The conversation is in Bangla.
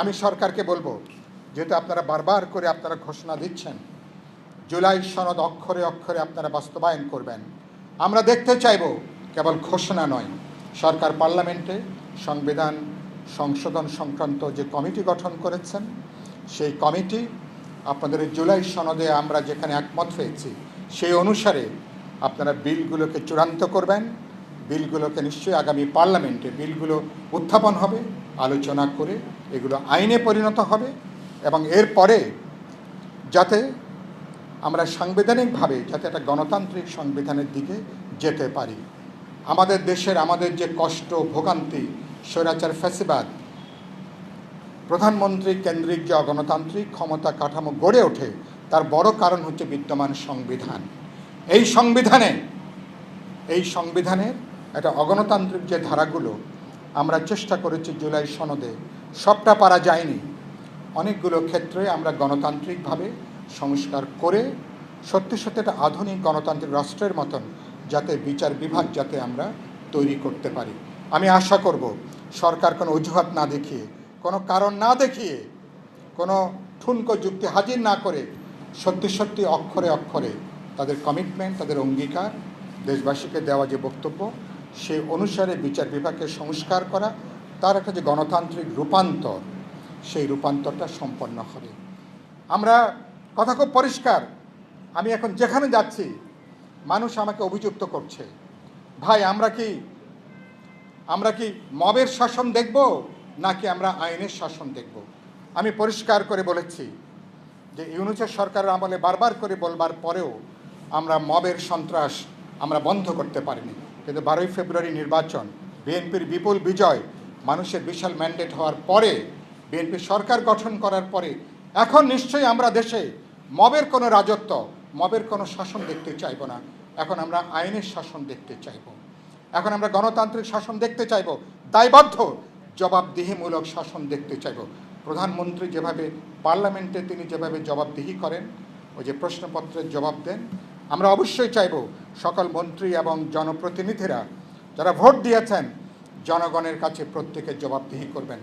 আমি সরকারকে বলবো, যেহেতু আপনারা বারবার করে আপনারা ঘোষণা দিচ্ছেন, জুলাই সনদ অক্ষরে অক্ষরে আপনারা বাস্তবায়ন করবেন। আমরা দেখতে চাইব কেবল ঘোষণা নয়, সরকার পার্লামেন্টে সংবিধান সংশোধন সংক্রান্ত যে কমিটি গঠন করেছেন, সেই কমিটি আপনাদের জুলাই সনদে আমরা যেখানে একমত হয়েছি সেই অনুসারে আপনারা বিলগুলোকে চূড়ান্ত করবেন। বিলগুলোকে নিশ্চয়ই আগামী পার্লামেন্টে বিলগুলো উত্থাপন হবে, আলোচনা করে এগুলো আইনে পরিণত হবে এবং এরপরে যাতে আমরা সাংবিধানিকভাবে যাতে একটা গণতান্ত্রিক সংবিধানের দিকে যেতে পারি। আমাদের দেশের আমাদের যে কষ্ট ভোগান্তি, স্বৈরাচার ফ্যাসিবাদ, প্রধানমন্ত্রী কেন্দ্রিক যে অগণতান্ত্রিক ক্ষমতা কাঠামো গড়ে ওঠে, তার বড় কারণ হচ্ছে বিদ্যমান সংবিধান। এই সংবিধানের একটা অগণতান্ত্রিক যে ধারাগুলো আমরা চেষ্টা করেছি জুলাই সনদে, সবটা পারা যায়নি। অনেকগুলো ক্ষেত্রে আমরা গণতান্ত্রিকভাবে সংস্কার করে সত্যি সত্যি একটা আধুনিক গণতান্ত্রিক রাষ্ট্রের মতন যাতে বিচার বিভাগ যাতে আমরা তৈরি করতে পারি। আমি আশা করব সরকার কোনো অজুহাত না দেখিয়ে, কোনো কারণ না দেখিয়ে, কোনো ঠুনকো যুক্তি হাজির না করে সত্যি সত্যি অক্ষরে অক্ষরে তাদের কমিটমেন্ট, তাদের অঙ্গীকার, দেশবাসীকে দেওয়া যে বক্তব্য, সেই অনুসারে বিচার বিভাগকে সংস্কার করা, তার একটা যে গণতান্ত্রিক রূপান্তর, সেই রূপান্তরটা সম্পন্ন হবে। আমরা কথা খুব পরিষ্কার, আমি এখন যেখানে যাচ্ছি মানুষ আমাকে অভিযুক্ত করছে, ভাই আমরা কি মবের শাসন দেখব নাকি আমরা আইনের শাসন দেখব? আমি পরিষ্কার করে বলেছি যে ইউনূসের সরকারের আমলে বারবার করে বলবার পরেও আমরা মবের সন্ত্রাস আমরা বন্ধ করতে পারিনি, কিন্তু 12ই ফেব্রুয়ারি নির্বাচন, বিএনপির বিপুল বিজয়, মানুষের বিশাল ম্যান্ডেট হওয়ার পরে, বিএনপি সরকার গঠন করার পরে এখন নিশ্চয়ই আমরা দেশে মবের কোনো রাজত্ব, মবের কোনো শাসন দেখতে চাইব না। এখন আমরা আইনের শাসন দেখতে চাইব, এখন আমরা গণতান্ত্রিক শাসন দেখতে চাইব, দায়বদ্ধ জবাবদিহিমূলক শাসন দেখতে চাইব। প্রধানমন্ত্রী যেভাবে পার্লামেন্টে তিনি যেভাবে জবাবদিহি করেন, ওই যে প্রশ্নপত্রের জবাব দেন, আমরা অবশ্যই চাইব সকল মন্ত্রী এবং জনপ্রতিনিধিরা যারা ভোট দিয়েছেন জনগণের কাছে প্রত্যেকের জবাবদিহি করবেন।